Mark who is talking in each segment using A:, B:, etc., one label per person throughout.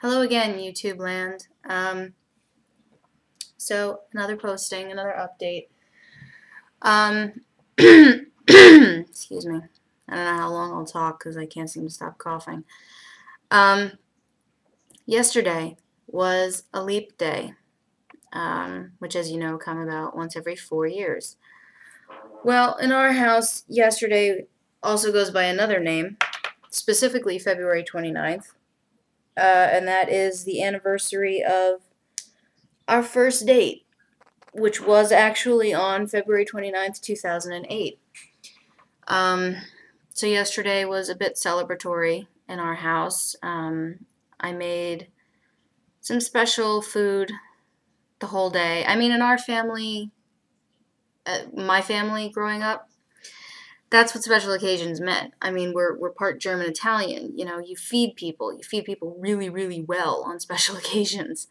A: Hello again, YouTube land. So another posting, another update. Excuse me. I don't know how long I'll talk because I can't seem to stop coughing. Um, Yesterday was a leap day, which, as you know, come about once every 4 years. Well, in our house, yesterday also goes by another name, specifically February 29th, and that is the anniversary of our first date, which was actually on February 29th, 2008. Um, so yesterday was a bit celebratory in our house. I made some special food the whole day. I mean, in our family, my family growing up, that's what special occasions meant. I mean, we're part German Italian. You know, you feed people. You feed people really, really well on special occasions.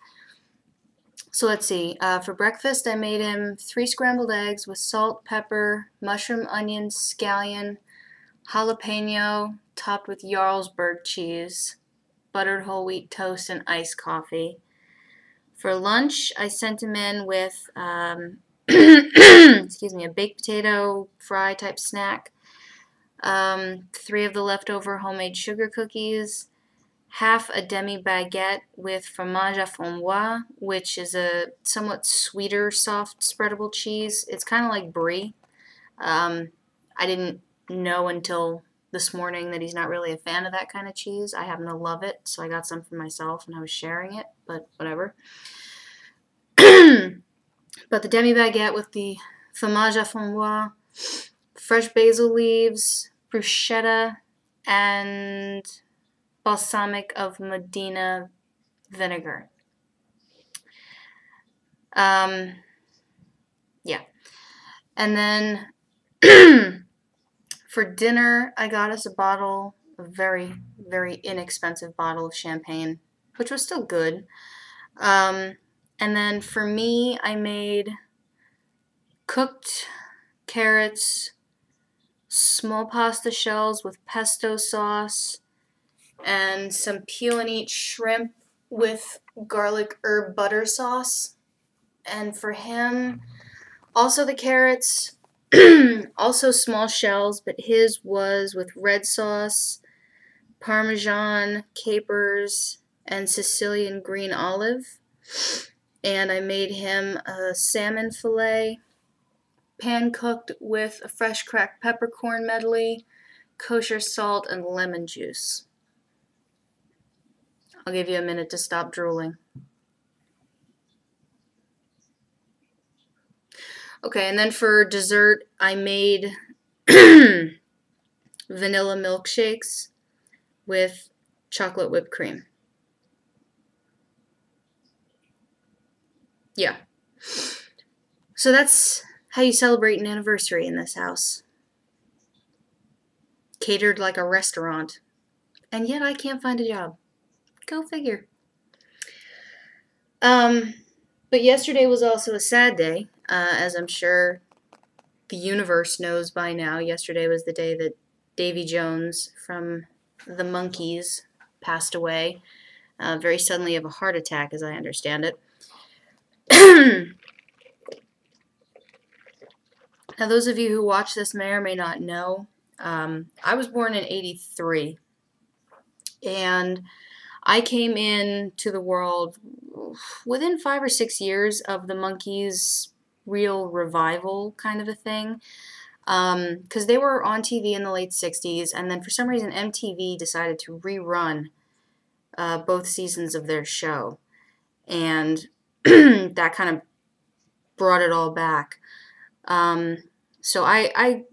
A: So let's see. For breakfast, I made him 3 scrambled eggs with salt, pepper, mushroom, onion, scallion, jalapeno, topped with Jarlsberg cheese, buttered whole wheat toast, and iced coffee. For lunch, I sent him in with, excuse me, a baked potato fry type snack, 3 of the leftover homemade sugar cookies, half a demi-baguette with fromage à framboise, which is a somewhat sweeter, soft, spreadable cheese. It's kind of like brie. I didn't know until this morning that he's not really a fan of that kind of cheese. I happen to love it, so I got some for myself and I was sharing it, but whatever. But the demi-baguette with the fromage à framboise, fresh basil leaves, bruschetta, and balsamic of Modena vinegar. Yeah. And then for dinner, I got us a very, very inexpensive bottle of champagne, which was still good. And then for me, I made cooked carrots, small pasta shells with pesto sauce, and some peel and eat shrimp with garlic herb butter sauce. And for him, also the carrots, also small shells, but his was with red sauce, Parmesan, capers, and Sicilian green olive. And I made him a salmon fillet, pan-cooked with a fresh cracked peppercorn medley, kosher salt, and lemon juice. I'll give you a minute to stop drooling. Okay, and then for dessert, I made vanilla milkshakes with chocolate whipped cream. Yeah. So that's how you celebrate an anniversary in this house. Catered like a restaurant. And yet I can't find a job. Go figure. But yesterday was also a sad day, as I'm sure the universe knows by now. Yesterday was the day that Davy Jones from the Monkees passed away, very suddenly of a heart attack, as I understand it. Now, those of you who watch this may or may not know, I was born in '83, and I came into the world within 5 or 6 years of the Monkees' real revival kind of a thing, because they were on TV in the late 60s, and then for some reason MTV decided to rerun both seasons of their show, and that kind of brought it all back. So I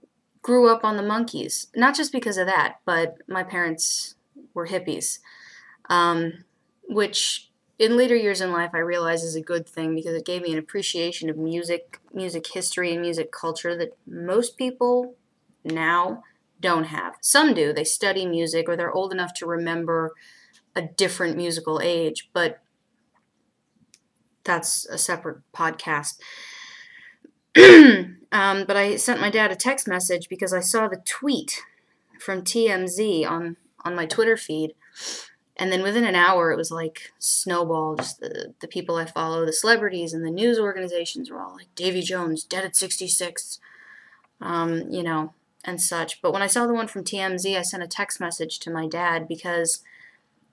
A: grew up on the Monkees, not just because of that, but my parents were hippies, which in later years in life I realized is a good thing because it gave me an appreciation of music history, and music culture that most people now don't have. Some do. They study music or they're old enough to remember a different musical age, but that's a separate podcast. But I sent my dad a text message because I saw the tweet from TMZ on my Twitter feed, And then within an hour, it was like snowball. Just the people I follow, the celebrities and the news organizations were all like, Davy Jones, dead at 66, you know, and such. But when I saw the one from TMZ, I sent a text message to my dad because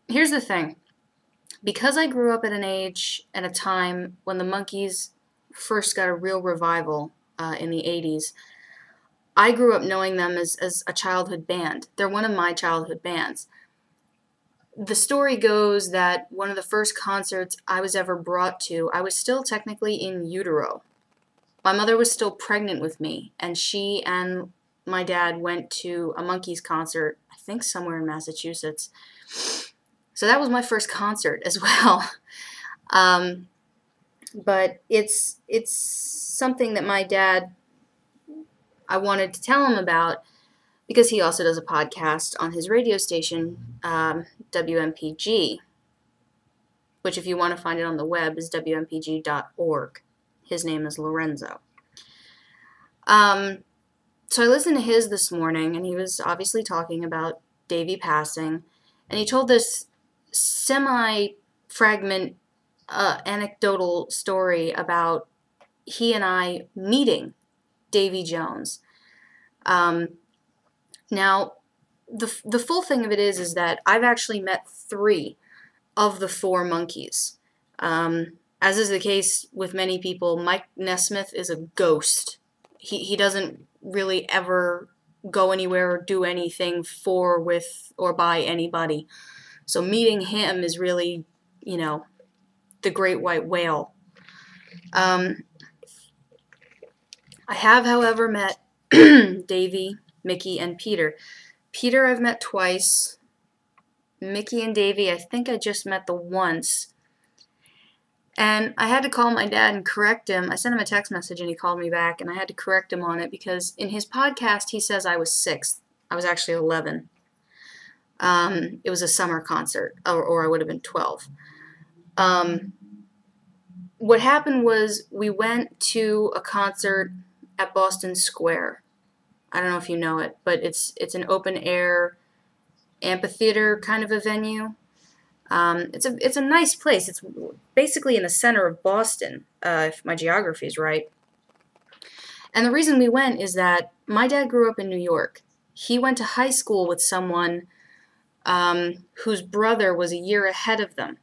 A: here's the thing. Because I grew up at an age and a time when the Monkees first got a real revival in the 80s, I grew up knowing them as a childhood band. They're one of my childhood bands. The story goes that one of the first concerts I was ever brought to, I was still technically in utero. My mother was still pregnant with me, and she and my dad went to a Monkees concert, I think somewhere in Massachusetts. So that was my first concert as well. But it's something that my dad, I wanted to tell him about, because he also does a podcast on his radio station, WMPG, which if you want to find it on the web is wmpg.org. His name is Lorenzo. So I listened to his this morning, and he was obviously talking about Davy passing, and he told this semi-fragment anecdotal story about he and I meeting Davy Jones. Now, the full thing of it is that I've actually met 3 of the 4 Monkees. As is the case with many people, Mike Nesmith is a ghost. He doesn't really ever go anywhere or do anything for, with, or by anybody. So meeting him is really, you know, the great white whale. I have, however, met Davy, Mickey, and Peter. Peter I've met twice. Mickey and Davy, I think I just met the once. And I had to call my dad and correct him. I sent him a text message and he called me back, and I had to correct him on it because in his podcast he says I was 6. I was actually 11. It was a summer concert, or I would have been 12. What happened was we went to a concert at Boston Square. I don't know if you know it, but it's an open air amphitheater kind of a venue. It's a nice place. It's basically in the center of Boston, if my geography is right. And the reason we went is that my dad grew up in New York. He went to high school with someone whose brother was a year ahead of them.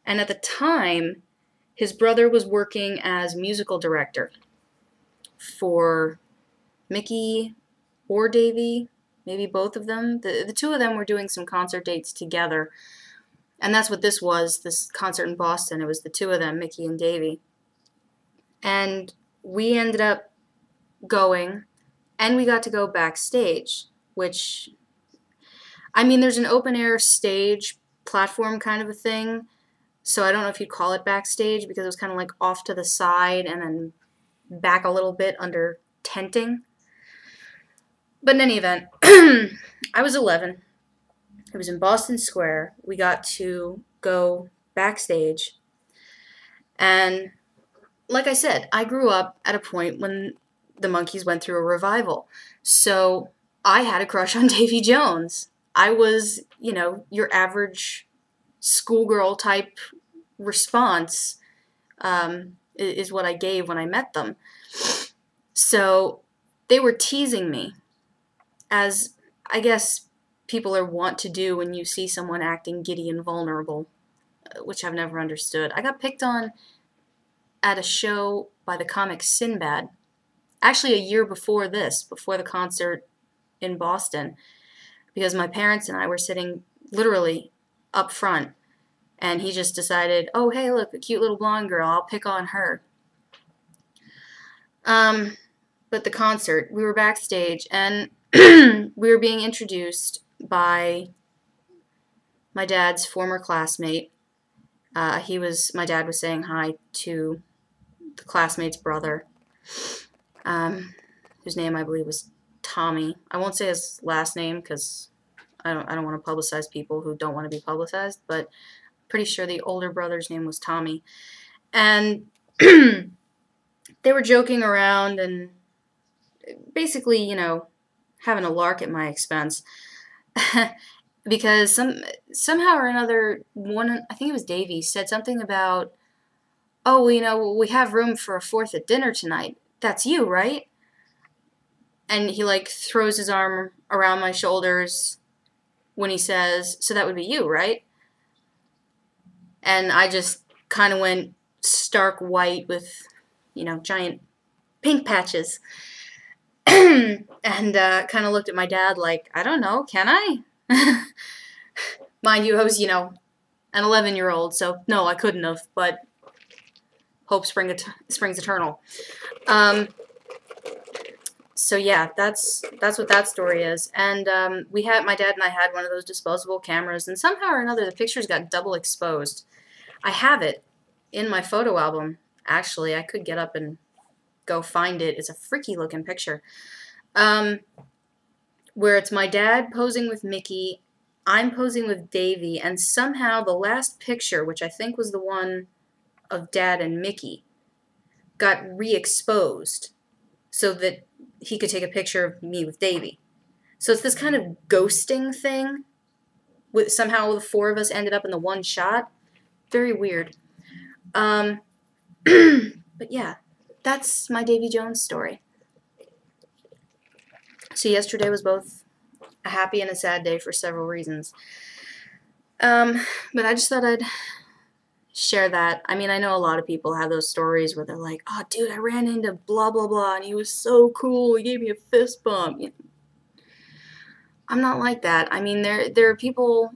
A: And at the time, his brother was working as musical director for Mickey or Davy, maybe both of them. The 2 of them were doing some concert dates together. And that's what this was, this concert in Boston. It was the 2 of them, Mickey and Davy. And we ended up going, and we got to go backstage, which, I mean, there's an open-air stage platform kind of a thing, so I don't know if you'd call it backstage because it was kind of like off to the side and then back a little bit under tenting. But in any event, I was 11. It was in Boston Square. We got to go backstage. And like I said, I grew up at a point when the Monkees went through a revival. So I had a crush on Davy Jones. I was, you know, your average schoolgirl type response is what I gave when I met them. So they were teasing me, as I guess people are wont to do when you see someone acting giddy and vulnerable, which I've never understood. I got picked on at a show by the comic Sinbad, actually a year before this, before the concert in Boston, because my parents and I were sitting literally up front, and he just decided, oh, hey, look, a cute little blonde girl, I'll pick on her. But the concert, we were backstage, and we were being introduced by my dad's former classmate. My dad was saying hi to the classmate's brother, whose name I believe was Tommy. I won't say his last name because I don't want to publicize people who don't want to be publicized, but pretty sure the older brother's name was Tommy. And they were joking around and basically, you know, having a lark at my expense. because somehow or another, I think it was Davy, said something about, oh, well, we have room for a fourth at dinner tonight. That's you, right? And he like throws his arm around my shoulders when he says, so that would be you, right? And I just kind of went stark white with, giant pink patches. And kind of looked at my dad like, I don't know, can I? Mind you, I was, an 11-year-old, so no, I couldn't have, but hope springs eternal. So yeah, that's what that story is. And my dad and I had one of those disposable cameras, and somehow or another the pictures got double exposed. I have it in my photo album. Actually, I could get up and go find it. It's a freaky looking picture. Where it's my dad posing with Mickey, I'm posing with Davy, and somehow the last picture, which I think was the one of Dad and Mickey, got re-exposed so that he could take a picture of me with Davy. So it's this kind of ghosting thing. Somehow the four of us ended up in the one shot. Very weird. But yeah, that's my Davy Jones story. So yesterday was both a happy and a sad day for several reasons. But I just thought I'd share that. I mean, I know a lot of people have those stories where they're like, oh, dude, I ran into blah, blah, blah, and he was so cool. He gave me a fist bump. I'm not like that. I mean, there are people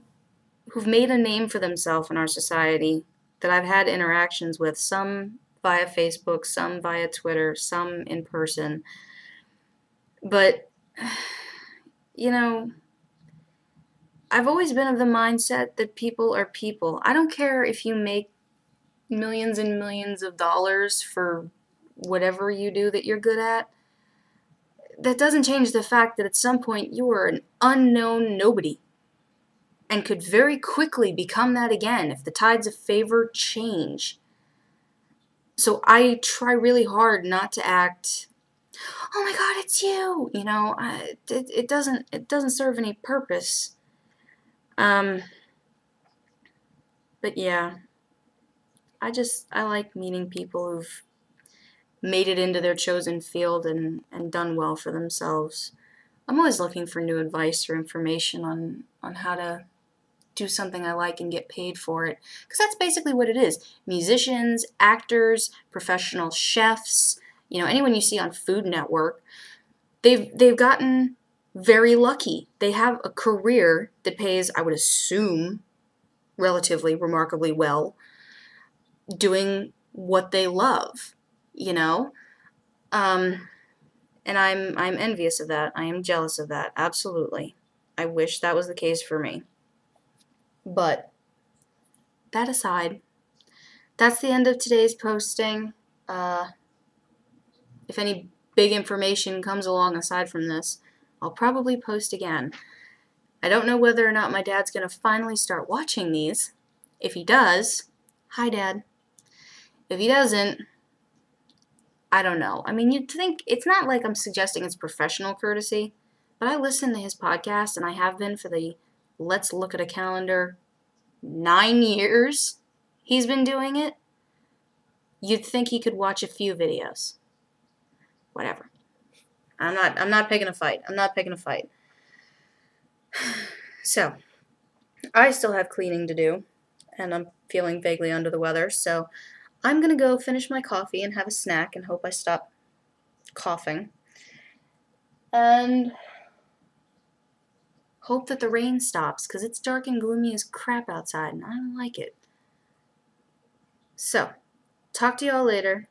A: who've made a name for themselves in our society that I've had interactions with, some via Facebook, some via Twitter, some in person. But, I've always been of the mindset that people are people. I don't care if you make millions and millions of dollars for whatever you do that you're good at. That doesn't change the fact that at some point you are an unknown nobody and could very quickly become that again if the tides of favor change. So I try really hard not to act, oh my God, it's you. It doesn't serve any purpose. But yeah, I like meeting people who've made it into their chosen field and done well for themselves. I'm always looking for new advice or information on how to do something I like and get paid for it. Because that's basically what it is. Musicians, actors, professional chefs, anyone you see on Food Network, they've gotten very lucky. They have a career that pays, I would assume, relatively, remarkably well, doing what they love, and I'm envious of that. I am jealous of that, absolutely. I wish that was the case for me. But that aside, that's the end of today's posting. If any big information comes along aside from this, I'll probably post again. I don't know whether or not my dad's going to finally start watching these. If he does, hi, Dad. If he doesn't, I don't know. I mean, you'd think, it's not like I'm suggesting it's professional courtesy, but I listen to his podcast, and I have been for the Let's Look at a Calendar 9 years he's been doing it. You'd think he could watch a few videos. Whatever. I'm not picking a fight. I'm not picking a fight. So, I still have cleaning to do, and I'm feeling vaguely under the weather, so I'm going to go finish my coffee and have a snack and hope I stop coughing. And hope that the rain stops, because it's dark and gloomy as crap outside, and I don't like it. So, talk to y'all later.